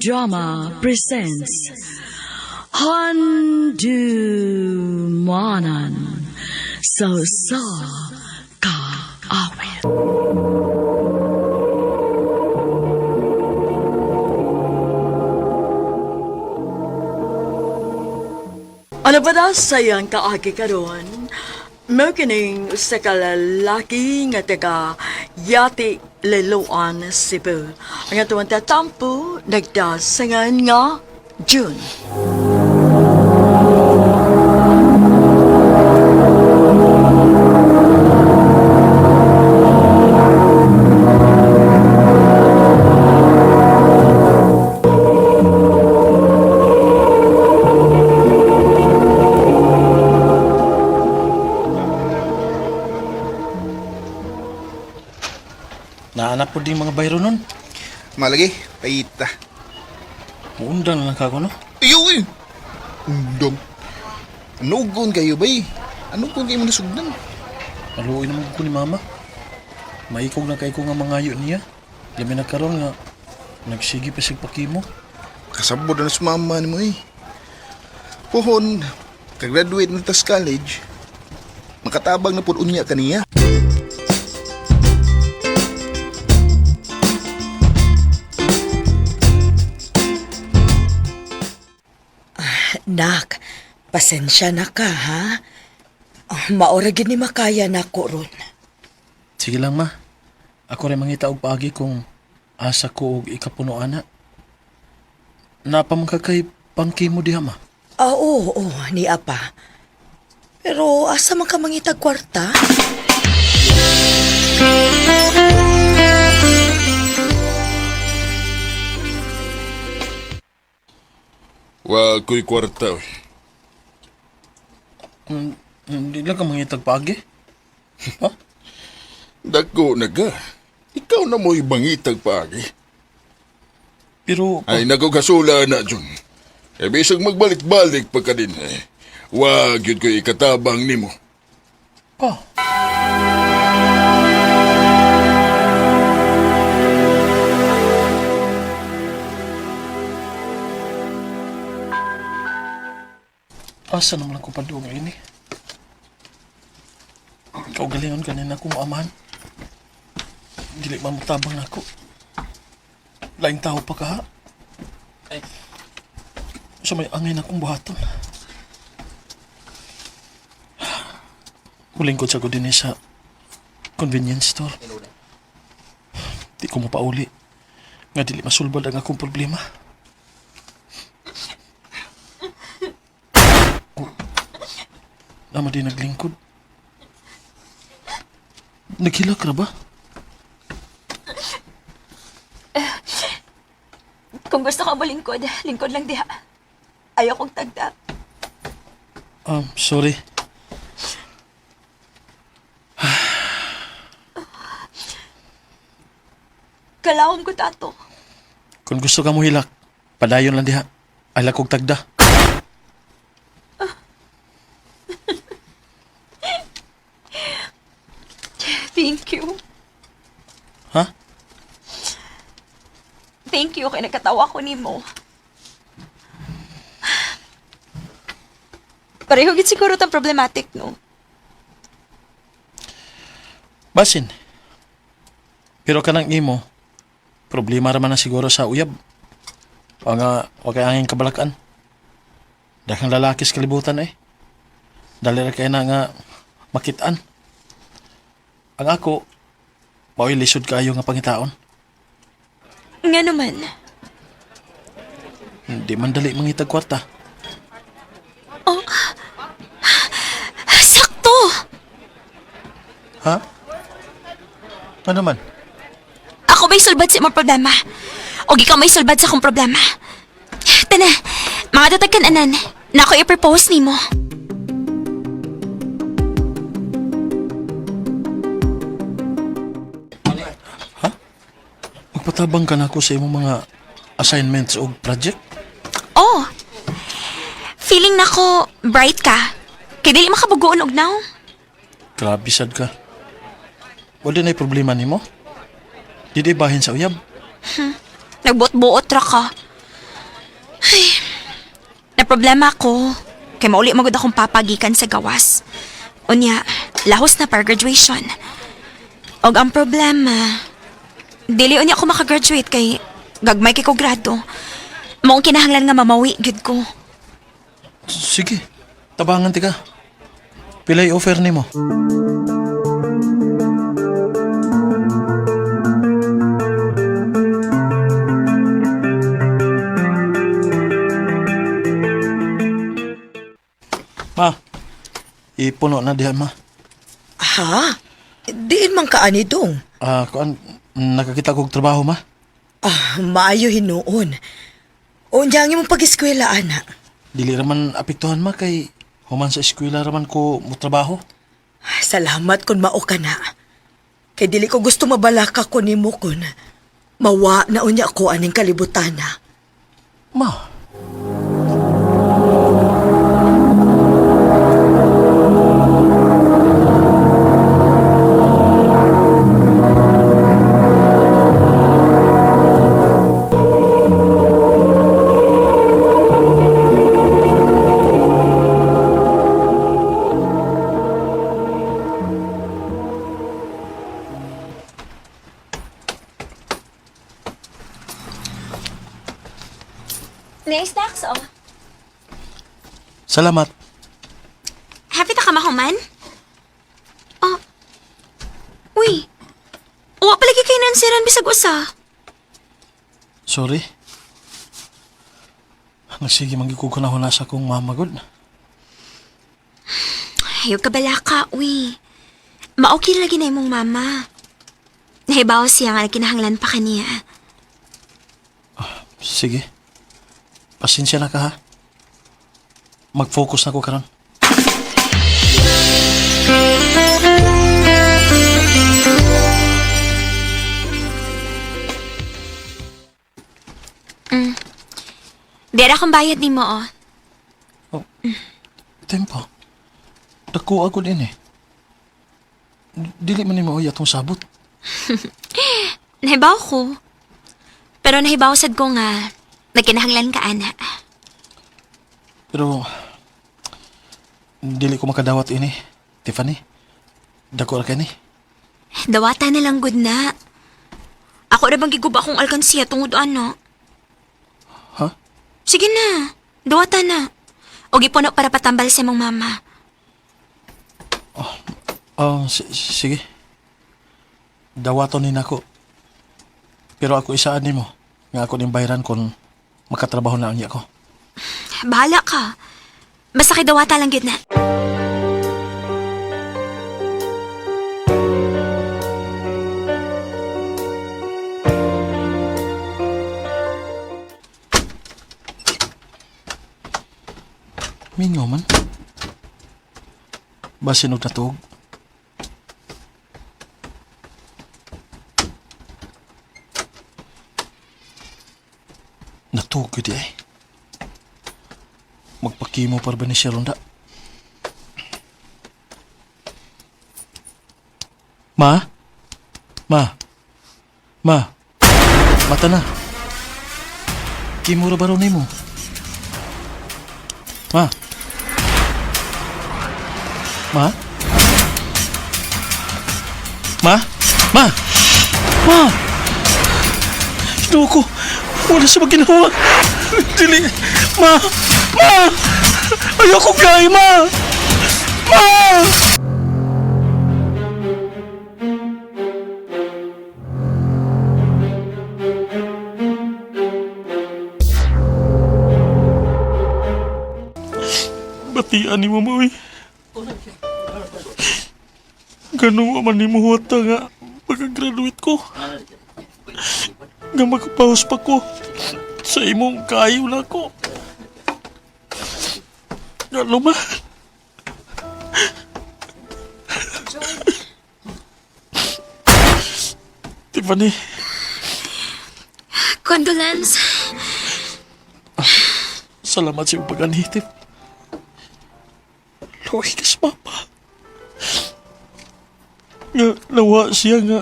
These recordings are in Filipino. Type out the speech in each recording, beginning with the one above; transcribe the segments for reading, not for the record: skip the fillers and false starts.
Drama presents Handumanan So Ka Awit. Ano ba daw sayang kaagi karon? Mo kining sa kalalaki nga taga Yati Liloan, Cebu. Ang atuang tatampo nagdasangan nga June. Naanap po din mga bayro nun. Malagi, paita. Muundang lang kako, no? Iyo eh! Undang. Anugon kayo ba eh? Anugon kayo mo nasugdan? Maluoy naman ko ni mama. Maikog na kay ko nga mangayo niya. Lamin na karon nga. Nagsigi pa sig pakimo. Kasabod na sa mama ni mo eh. Pohon, kagraduate na tas college. Makatabang na po unya kaniya. Nak, pasensya na ka, ha? Maura gid ni makaya na ko ron. Sige lang, ma. Ako rin mangita og paagi kung asa ko og ikapuno ana. Napamangka kay pangkimo diha, ma. Oo, ni Apa. Pero asa man ka mangitag kwarta? Wa ko'y kwarta. Hindi lang ka mangitag paagi. Ha? Dako na ka. Ikaw na mo ibangitag paagi. Pero, Ay, nagkakasula na, John. E bisag magbalik-balik pa ka din, eh. Wag yun ko'y ikatabang ni mo. pa. Asa naman ako padung ini? Kaugalingon kanina akong amahan. Dili man mutabang ako. Laing tao pa ka, ha? Ay, sa may angin akong buhaton. Huling ko sa ko din sa convenience store. Di ko mapauli. Nga dili masulbad ang akong problema. Nama di naglingkod. Naghilak na ba? Kung gusto ka malingkod, lingkod lang diha. Ayaw kong tagda. Sorry. Kalawom ko tato. Kung gusto ka mo hilak, padayon lang diha. Ay lakog tagda. Thank you. Ha? Thank you kay nagkatawa ko nimo. Pareho gid siguro tang problematic, no? Basin. Pero kanang imo, problema raman na siguro sa uyab. O nga, wag kay angin kabalakan. Daghang lalaki sa kalibutan eh. Dali ra kay na nga makitaan. Ang ako, mao'y lisod kayo nga pangitaon. Nga naman. Hindi man dali mangitag kwarta. Sakto! Ha? Ano naman? Ako may sulbad sa imong problema. O ikaw may sulbad sa akong problema. Tana, mga tatagkan anan, na ako i-propose nimo. Magpatabang ka na ako sa imong mga assignments o project? Oh, feeling na ko bright ka. Kay dili makabugoon og now. Grabe sad ka. Wala na'y problema nimo? Di bahin sa uyab. Nagbuot-buot ra ka. Na problema ko, kay mauli magod akong papagikan sa gawas. Unya, lahos na para graduation. Og ang problema, dili unya ako makagraduate kay gagmay kay ko grado. Maong kinahanglan nga mamawi gid ko. Sige, tabangan ti ka. Pilay offer ni mo. Ma, ipuno na dihan ma. Ha? Diin man ka ani dong. Kuan, nakakita kong trabaho ma. Maayo hinuon. Unya ang imong pag-eskwela, ana. Dili raman apektuhan ma kay human sa eskwela raman ko mo trabaho. Salamat kun mao ka na. Kay dili ko gusto mabalaka ko nimo kun mawa na unya ko aning kalibutana. Ma, May snacks, oh. salamat. Happy ta ka mahuman? Oh. Uy. Uwa palagi kayo nansiran bisag usa. Sorry. Nagsige magikukunahon na sa kong mamagod. Ayaw ka bala ka, uy. Ma-okay lagi na imong mama. Nahibaw siya nga kinahanglan pa kaniya. Sige. Pasensya na ka ha. Mag-focus na ko karon. Dera kong bayad ni mo, oh. Tempo. Dako ako din eh. Dili man ni mo atong sabot. Nahibaw ko. Pero nahibaw sad ko nga, nagkinahanglan ka, ana. Pero dili ko makadawat ini, Tiffany. Dako ra kani. Dawata na lang good na. Ako na bang giguba akong alkansiya tungod ano? Ha? Sige na, dawata na. O gipuno para patambal sa mong mama. Sige. Dawaton ni nako. Pero ako isaan nimo nga ako ning bayran kung makatrabaho na niya ko. Bahala ka. Basta kay dawata lang gid na. Mingo man. Basin og natug. Natug yun di ay. Magpakimo para ba ni siya ronda? Ma? Mata na. Kimura ba ron mo? Ma? Hinuwa ko. Wala sa maginawa. Dili. Ma! Ayoko gay, Ma! Batian ni Mama, uy. Ganun man ni mo huwata nga pag-graduate ko. Nga magpaus pa ko. Sa imong kayo na ko. Ano ma? Tiffany. Condolence. Salamat sa iyong pag-anhitip. Luhay ka sa mama. Nga nawa siya nga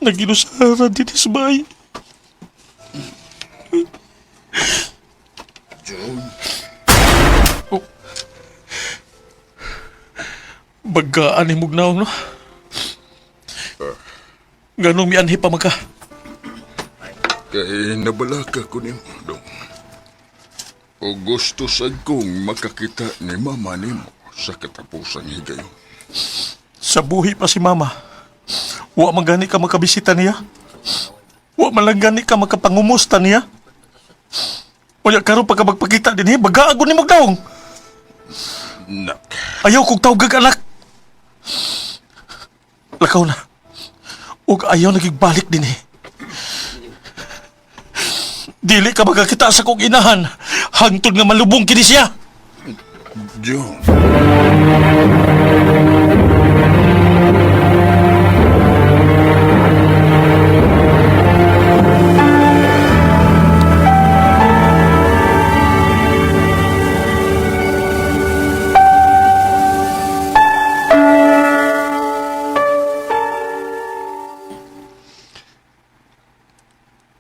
naginusara din sa bahay. John. Bagaan ni Mugnaong, no? Ganong mianhi pa maka. Kay nabalaka ko ni mo, dong. O gusto sad kong makakita ni mama ni mo sa katapusang higayon. Sa buhi pa si Mama. Wa man gani ka makabisita niya. Wa man lang gani ka makapangumusta niya. Unya karon pagka magpakita din bagaagon ni Mugnaong. Nak, Ayaw kong tawgag anak. Lakaw na. Ug ayaw nagigbalik din Dili ka magkakita sa kong inahan. Hangtod nga malubong kini siya. John.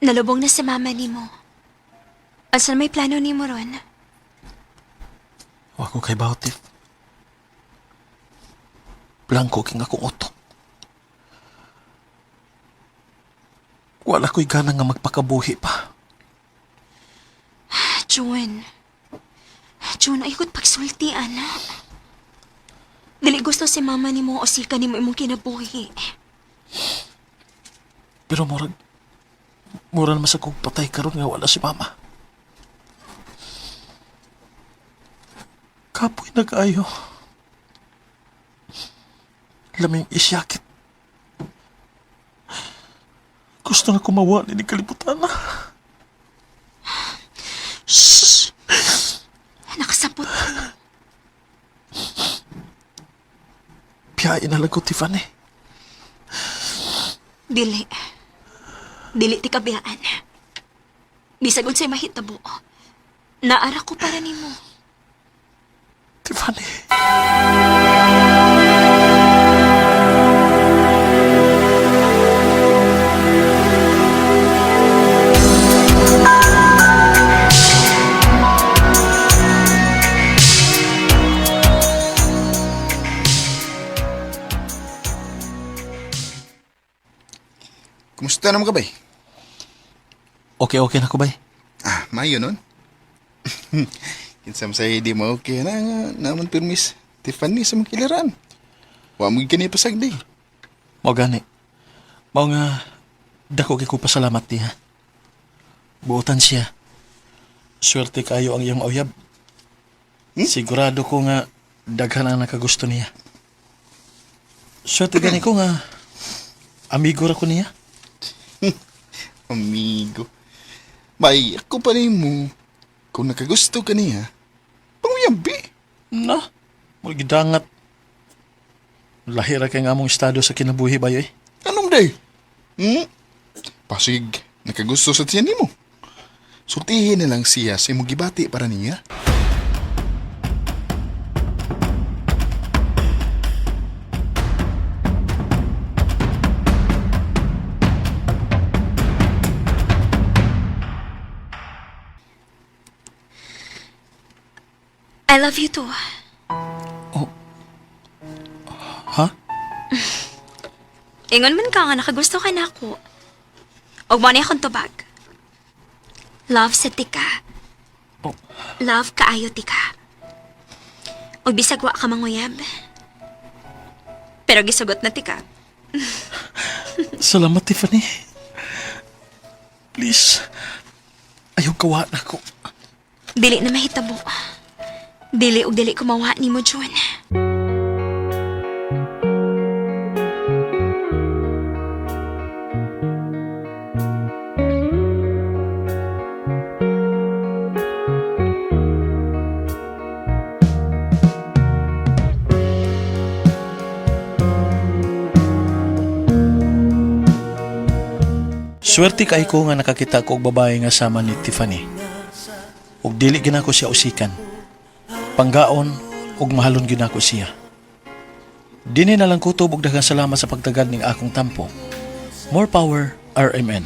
Nalubong na si mama ni mo. Asa may plano ni mo ron? Wa ko kay Bautif. Blanco king akong utok. Wala ko'y gana nga magpakabuhi pa. June, ayokot pagsultian, ha? Dili gusto si mama ni mo o sika ni mo imong kinabuhi. Pero murag naman sa kong patay karon nga wala si Mama. Kapoy nag-ayo. Laming isyakit. Gusto na kumawa ni kalibutan na. Shh! Nakasapot ko. Piyain na lang ko, Tiffany. Dili ti kabiyaan. Bisag unsay mahitabo. Naara ko para nimo. Tiffany. Kumusta naman ka, bay? Okay na ko, bay. Mayo nun. Kinsam sa di mo okay na nga naman permis. Tiffany sa mga kiliran. Wa mo gani pasagdi. Mao gani. Mao nga dako kay ko pasalamat niya. Buotan siya. Swerte kayo ang iyang mauyab. Sigurado ko nga daghan ang nakagusto niya. Swerte gani ko nga amigo ra ko niya. Amigo. Bay, ako pa rin mo. Kung nakagusto ka niya, panguyambi. Na, magidangat. Lahira kay nga among estado sa kinabuhi ba yoy? Anong day? Pasig, nakagusto sa tiyan mo. Sultihin na lang siya sa imong gibati para niya. I love you too. Ha? Ingon man ka nga nakagusto ka na ako. Og mo na akong tubag. Love sa tika. Oh. Love kaayo tika. Og bisag wa ka manguyab. Pero gisugot na tika. Salamat, Tiffany. Please, ayaw kawa na ko. Dili na mahitabo. Dili og dili kumawa ni mo, June. Swerte kay ko nga nakakita ko og babae nga sama ni Tiffany. Ug dili ginako siya usikan. Panggaon ug mahalon ginako siya. Dini na lang ko tubog daghang salamat sa pagtagad ning akong tampo. More power, RMN.